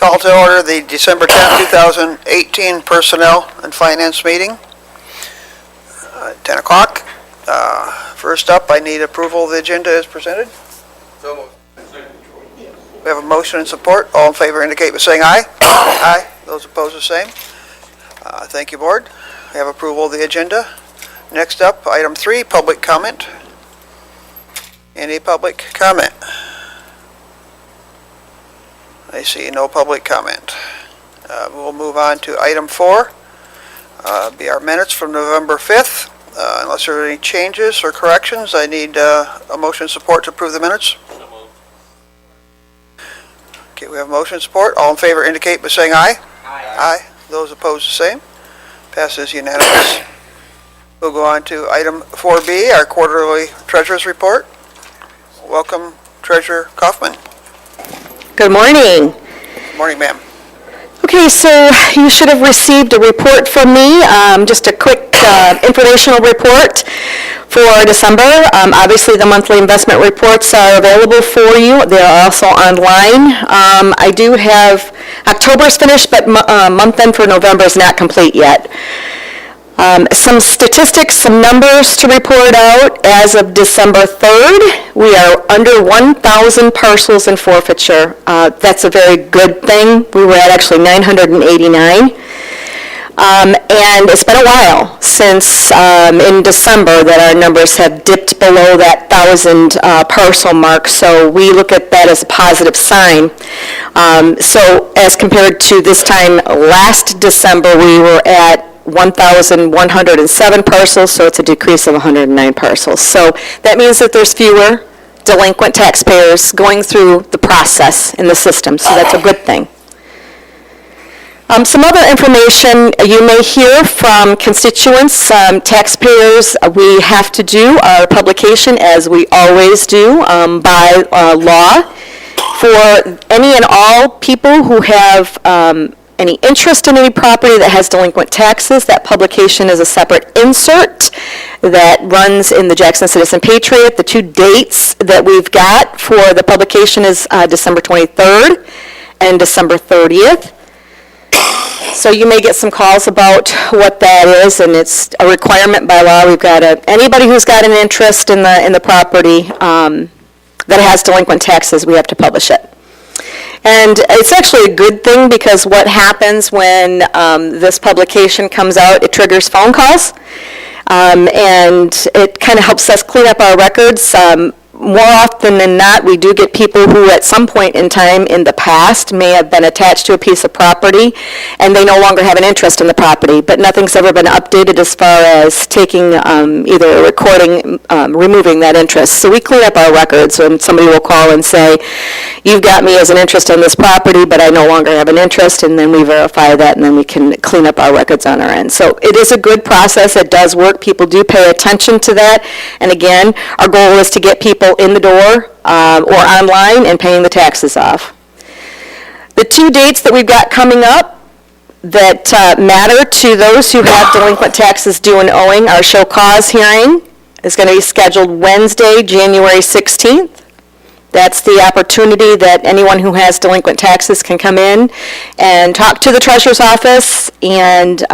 Call to order the December 10th, 2018 Personnel and Finance meeting. 10 o'clock. First up, I need approval of the agenda as presented. So moved. We have a motion and support. All in favor indicate by saying aye. Aye. Those opposed, the same. Thank you, Board. We have approval of the agenda. Next up, item 3, public comment. Any public comment? I see no public comment. We'll move on to item 4. Be our minutes from November 5th. Unless there are any changes or corrections, I need a motion and support to approve the minutes. Okay, we have motion and support. All in favor indicate by saying aye. Aye. Aye. Those opposed, the same. Passes unanimous. We'll go on to item 4B, our quarterly treasurer's report. Welcome, Treasurer Kaufman. Good morning. Good morning, ma'am. Okay, so you should have received a report from me, just a quick informational report for December. Obviously, the monthly investment reports are available for you. They're also online. I do have October's finished, but month end for November is not complete yet. Some statistics, some numbers to report out. As of December 3rd, we are under 1,000 parcels in forfeiture. That's a very good thing. We were at actually 989. And it's been a while since in December that our numbers have dipped below that 1,000 parcel mark, so we look at that as a positive sign. So as compared to this time last December, we were at 1,107 parcels, so it's a decrease of 109 parcels. So that means that there's fewer delinquent taxpayers going through the process in the system, so that's a good thing. Some other information you may hear from constituents, taxpayers. We have to do our publication, as we always do, by law. For any and all people who have any interest in any property that has delinquent taxes, that publication is a separate insert that runs in the Jackson Citizen Patriot. The two dates that we've got for the publication is December 23rd and December 30th. So you may get some calls about what that is, and it's a requirement by law. We've got anybody who's got an interest in the property that has delinquent taxes, we have to publish it. And it's actually a good thing, because what happens when this publication comes out, it triggers phone calls, and it kind of helps us clean up our records. More often than not, we do get people who at some point in time in the past may have been attached to a piece of property and they no longer have an interest in the property, but nothing's ever been updated as far as taking either a recording, removing that interest. So we clean up our records when somebody will call and say, you've got me as an interest in this property, but I no longer have an interest, and then we verify that, and then we can clean up our records on our end. So it is a good process. It does work. People do pay attention to that. And again, our goal is to get people in the door or online and paying the taxes off. The two dates that we've got coming up that matter to those who have delinquent taxes due and owing, our show cause hearing is going to be scheduled Wednesday, January 16th. That's the opportunity that anyone who has delinquent taxes can come in and talk to the treasurer's office, and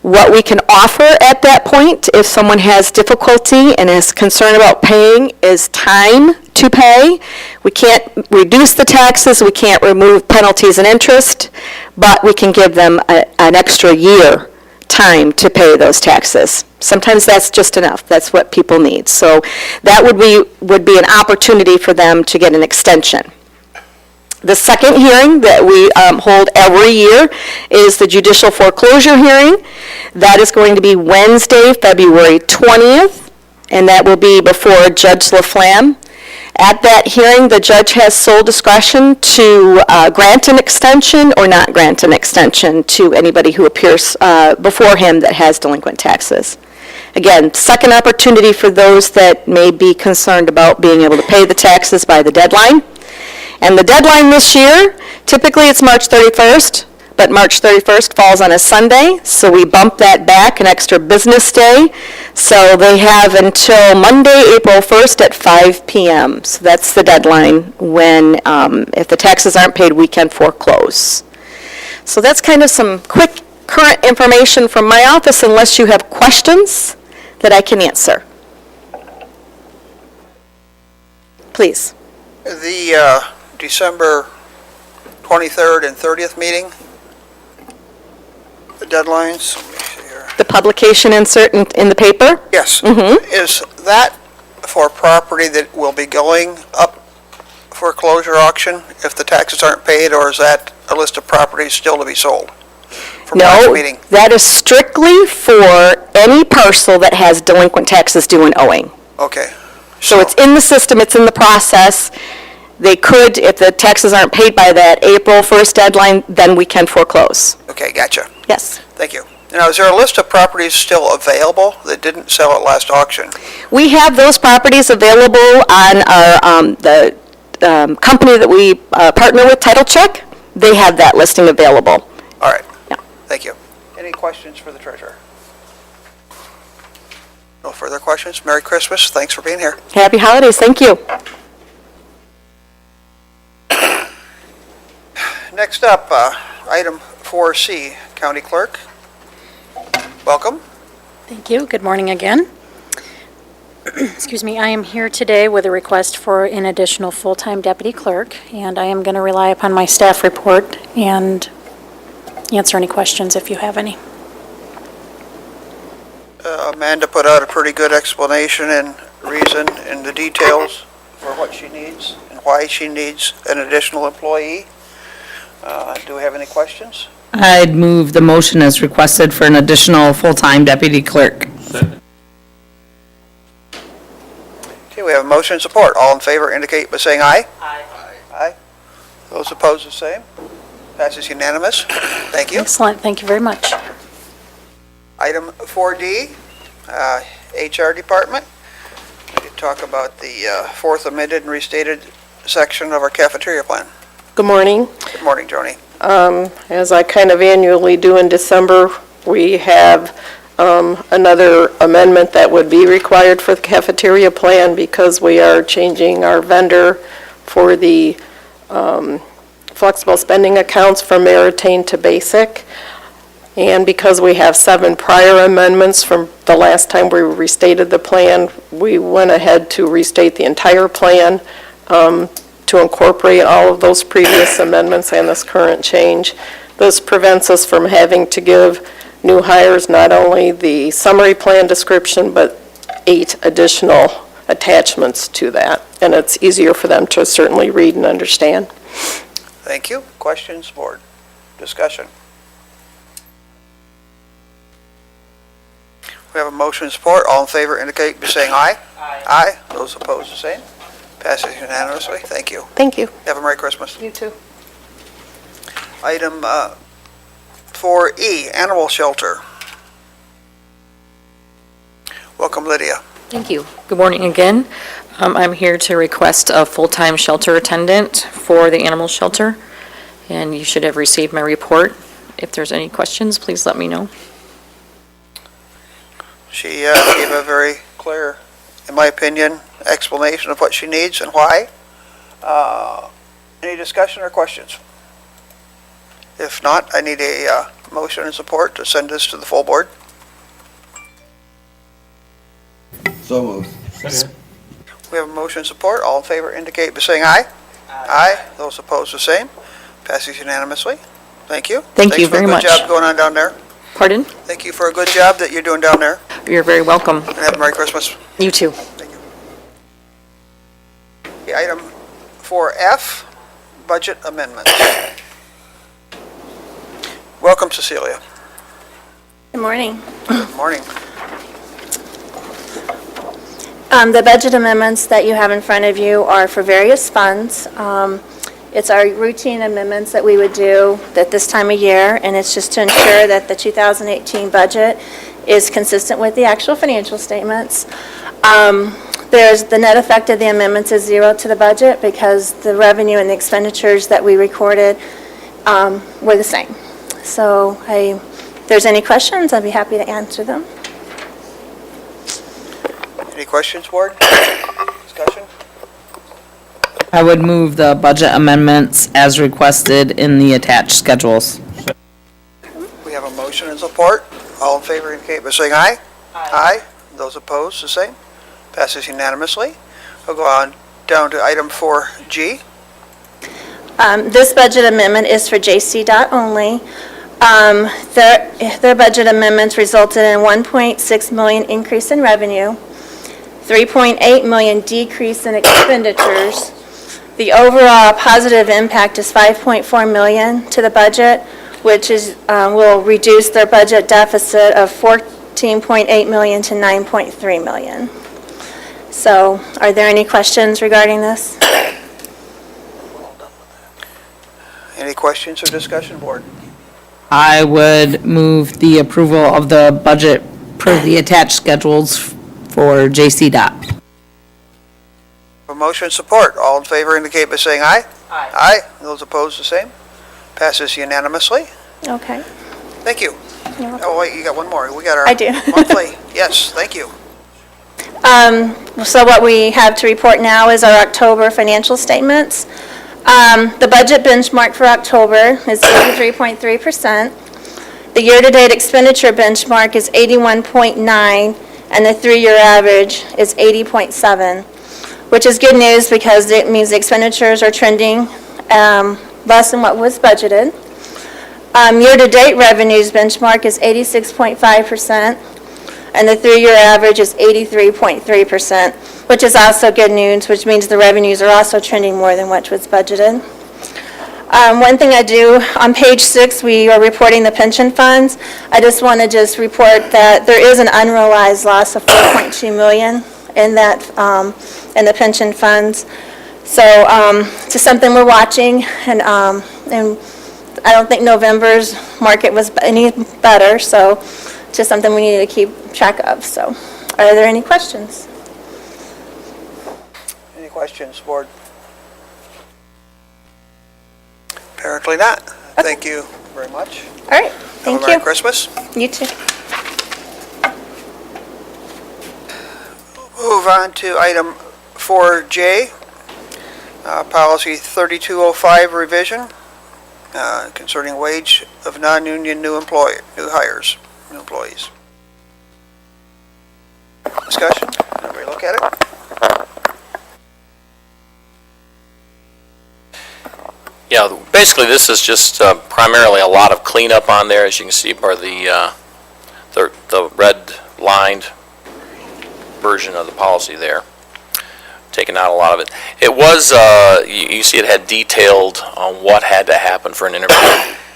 what we can offer at that point, if someone has difficulty and is concerned about paying, is time to pay. We can't reduce the taxes, we can't remove penalties and interest, but we can give them an extra year time to pay those taxes. Sometimes that's just enough. That's what people need. So that would be an opportunity for them to get an extension. The second hearing that we hold every year is the judicial foreclosure hearing. That is going to be Wednesday, February 20th, and that will be before Judge LaFlamme. At that hearing, the judge has sole discretion to grant an extension or not grant an extension to anybody who appears before him that has delinquent taxes. Again, second opportunity for those that may be concerned about being able to pay the taxes by the deadline. And the deadline this year, typically it's March 31st, but March 31st falls on a Sunday, so we bump that back an extra business day. So they have until Monday, April 1st at 5 p.m. So that's the deadline when, if the taxes aren't paid, we can foreclose. So that's kind of some quick current information from my office, unless you have questions that I can answer. Please. The December 23rd and 30th meeting, the deadlines, let me see here. The publication insert in the paper? Yes. Mm-hmm. Is that for property that will be going up for closure auction if the taxes aren't paid, or is that a list of properties still to be sold? From last No, meeting? that is strictly for any parcel that has delinquent taxes due and owing. Okay. So it's in the system, it's in the process. They could, if the taxes aren't paid by that April 1st deadline, then we can foreclose. Okay, gotcha. Yes. Thank you. Now, is there a list of properties still available that didn't sell at last auction? We have those properties available on our, the company that we partner with, Title Check. They have that listing available. All right. Yeah. Thank you. Any questions for the treasurer? No further questions. Merry Christmas. Thanks for being here. Happy holidays, thank you. Next up, item 4C, County Clerk. Welcome. Thank you. Good morning again. Excuse me. I am here today with a request for an additional full-time deputy clerk, and I am going to rely upon my staff report and answer any questions if you have any. Amanda put out a pretty good explanation and reason in the details for what she needs and why she needs an additional employee. Do we have any questions? I'd move the motion as requested for an additional full-time deputy clerk. Okay, we have a motion and support. All in favor indicate by saying aye. Aye. Aye. Those opposed, the same. Passes unanimous. Thank you. Excellent. Thank you very much. Item 4D, HR Department. We could talk about the fourth amended and restated section of our cafeteria plan. Good morning. Good morning, Joni. As I kind of annually do in December, we have another amendment that would be required for the cafeteria plan because we are changing our vendor for the flexible spending accounts from Meritain to Basic. And because we have 7 prior amendments from the last time we restated the plan, we went ahead to restate the entire plan to incorporate all of those previous amendments and this current change. This prevents us from having to give new hires not only the summary plan description, but 8 additional attachments to that. And it's easier for them to certainly read and understand. Thank you. Questions, board? Discussion? We have a motion and support. All in favor indicate by saying aye. Aye. Aye. Those opposed, the same. Passes unanimously. Thank you. Thank you. Have a Merry Christmas. You too. Item 4E, Animal Shelter. Welcome, Lydia. Thank you. Good morning again. I'm here to request a full-time shelter attendant for the animal shelter, and you should have received my report. If there's any questions, please let me know. She gave a very clear, in my opinion, explanation of what she needs and why. Any discussion or questions? If not, I need a motion and support to send this to the full board. So moved. We have a motion and support. All in favor indicate by saying aye. Aye. Those opposed, the same. Passes unanimously. Thank you. Thank you very much. Thanks for a good job going on down there. Pardon? Thank you for a good job that you're doing down there. You're very welcome. And have a Merry Christmas. You too. Thank you. Okay, item 4F, budget amendments. Welcome, Cecilia. Good morning. Good morning. The budget amendments that you have in front of you are for various funds. It's our routine amendments that we would do at this time of year, and it's just to ensure that the 2018 budget is consistent with the actual financial statements. There's the net effect of the amendments is zero to the budget because the revenue and the expenditures that we recorded were the same. So if there's any questions, I'd be happy to answer them. Any questions, board? Discussion? I would move the budget amendments as requested in the attached schedules. We have a motion and support. All in favor indicate by saying aye. Aye. Those opposed, the same. Passes unanimously. We'll go on down to item 4G. This budget amendment is for JCDOT only. Their budget amendments resulted in 1.6 million increase in revenue, 3.8 million decrease in expenditures. The overall positive impact is 5.4 million to the budget, which will reduce their budget deficit of 14.8 million to 9.3 million. So, are there any questions regarding this? Any questions or discussion, board? I would move the approval of the budget per the attached schedules for JC Dot. A motion and support. All in favor indicate by saying aye. Aye. Those opposed, the same. Passes unanimously. Okay. Thank you. You're welcome. Oh, wait, you got one more. We got our I do. monthly. Yes, thank you. So what we have to report now is our October financial statements. The budget benchmark for October is 83.3%. The year-to-date expenditure benchmark is 81.9, and the three-year average is 80.7, which is good news because it means the expenditures are trending less than what was budgeted. Year-to-date revenues benchmark is 86.5%, and the three-year average is 83.3%, which is also good news, which means the revenues are also trending more than what was budgeted. One thing I do, on page 6, we are reporting the pension funds. I just want to report that there is an unrealized loss of 4.2 million in that, in the pension funds. So, just something we're watching, and I don't think November's market was any better, so just something we need to keep track of. So, are there any questions? Any questions, board? Apparently not. Thank you very much. All right, thank Have a Merry you. Christmas. You too. Move on to item 4J, policy 3205 revision concerning wage of non-union new hires, new employees. Discussion? Everybody look at it? Yeah, basically this is just primarily a lot of cleanup on there, as you can see by the red lined version of the policy there. Taking out a lot of it. It was, you see it had detailed on what had to happen for an interview,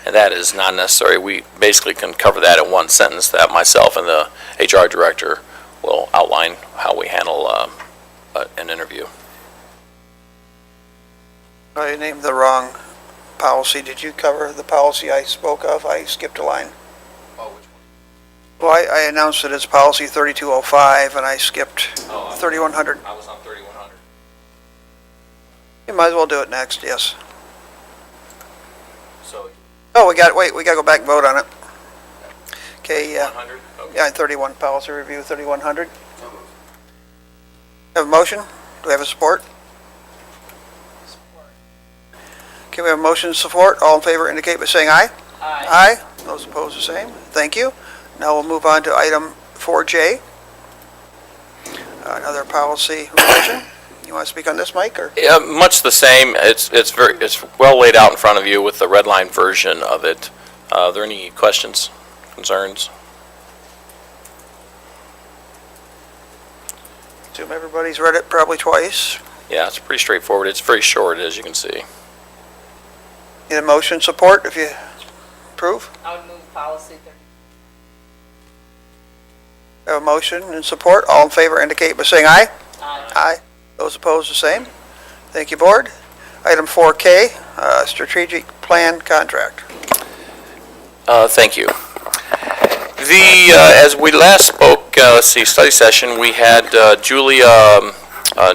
and that is not necessary. We basically can cover that in one sentence, that myself and the HR director will outline how we handle an interview. I named the wrong policy. Did you cover the policy I spoke of? I skipped a line. Well, I announced it as policy 3205, and I skipped 3100. I was on 3100. You might as well do it next, yes. So, Oh, we got to go back and vote on it. Okay, yeah. 100? Okay. Yeah, 31, policy review 3100. Have a motion? Do we have a support? Okay, we have a motion and support. All in favor indicate by saying aye. Aye. Aye. Those opposed, the same. Thank you. Now we'll move on to item 4J. Another policy revision. You want to speak on this, Mike, or? Yeah, much the same. It's well laid out in front of you with the red line version of it. Are there any questions, concerns? Assume everybody's read it probably twice. Yeah, it's pretty straightforward. It's very short, as you can see. Need a motion support if you approve? I would move policy 30. Have a motion and support. All in favor indicate by saying aye. Aye. Aye. Those opposed, the same. Thank you, board. Item 4K, strategic plan contract. Thank you. As we last spoke, study session, we had Julia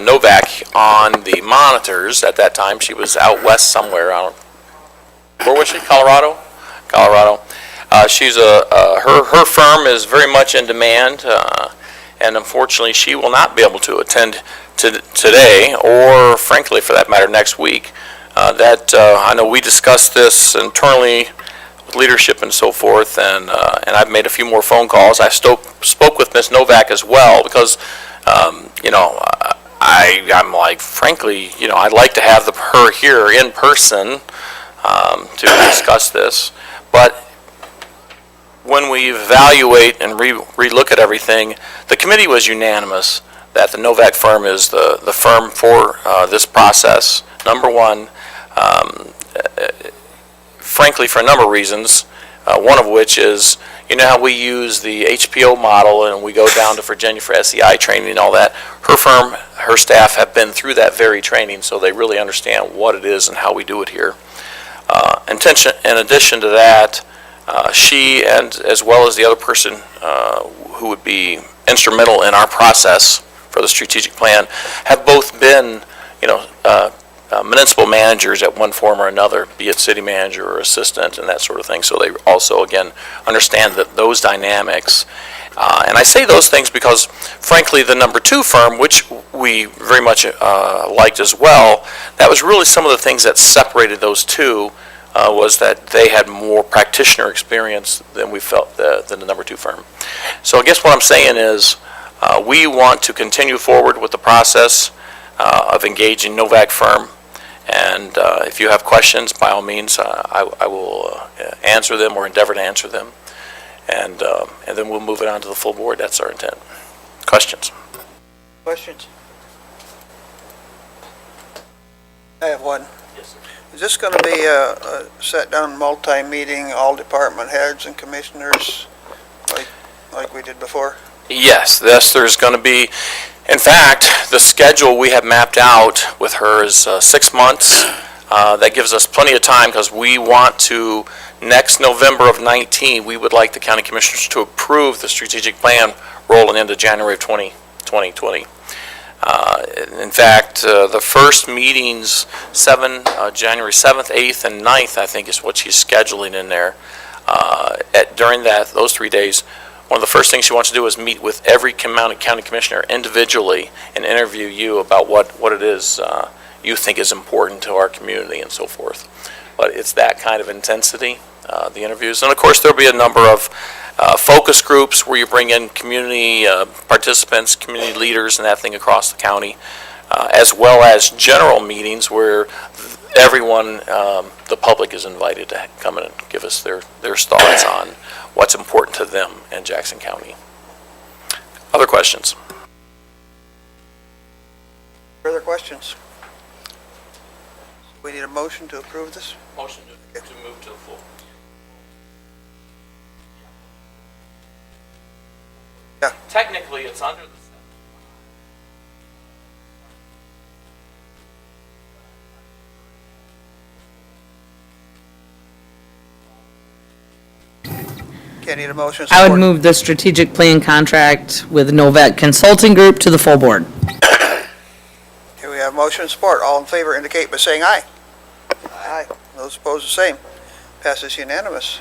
Novak on the monitors. At that time, she was out west somewhere. Where was she? Colorado? Colorado. Her firm is very much in demand, and unfortunately, she will not be able to attend today, or frankly, for that matter, next week. I know we discussed this internally with leadership and so forth, and I've made a few more phone calls. I spoke with Ms. Novak as well, because, I'm like, frankly, I'd like to have her here in person to discuss this. But when we evaluate and relook at everything, the committee was unanimous that the Novak firm is the firm for this process. Number one, frankly, for a number of reasons, one of which is, how we use the HPO model and we go down to Virginia for SEI training and all that. Her firm, her staff have been through that very training, so they really understand what it is and how we do it here. In addition to that, she, and as well as the other person who would be instrumental in our process for the strategic plan, have both been, municipal managers at one form or another, be it city manager or assistant and that sort of thing. So they also, again, understand those dynamics. And I say those things because, frankly, the number two firm, which we very much liked as well, that was really some of the things that separated those two, was that they had more practitioner experience than we felt than the number two firm. So I guess what I'm saying is we want to continue forward with the process of engaging Novak firm. And if you have questions, by all means, I will answer them or endeavor to answer them. And then we'll move it on to the full board. That's our intent. Questions? Questions? I have one. Yes, sir. Is this going to be a set-down multi-meeting, all department heads and commissioners, like we did before? Yes, there's going to be, in fact, the schedule we have mapped out with her is 6 months. That gives us plenty of time because we want to, next November of 19, we would like the county commissioners to approve the strategic plan rolling into January of 2020. In fact, the first meetings, January 7th, 8th, and 9th, I think is what she's scheduling in there. During those 3 days, one of the first things she wants to do is meet with every county commissioner individually and interview you about what it is you think is important to our community and so forth. But it's that kind of intensity, the interviews. And of course, there'll be a number of focus groups where you bring in community participants, community leaders and that thing across the county, as well as general meetings where everyone, the public is invited to come in and give us their thoughts on what's important to them in Jackson County. Other questions? Further questions? We need a motion to approve this? Motion to move to the full. Yeah. Technically, it's under the. Okay, need a motion. I would support. move the strategic plan contract with Novak Consulting Group to the full board. Okay, we have motion and support. All in favor indicate by saying aye. Aye. Those opposed, the same. Passes unanimous.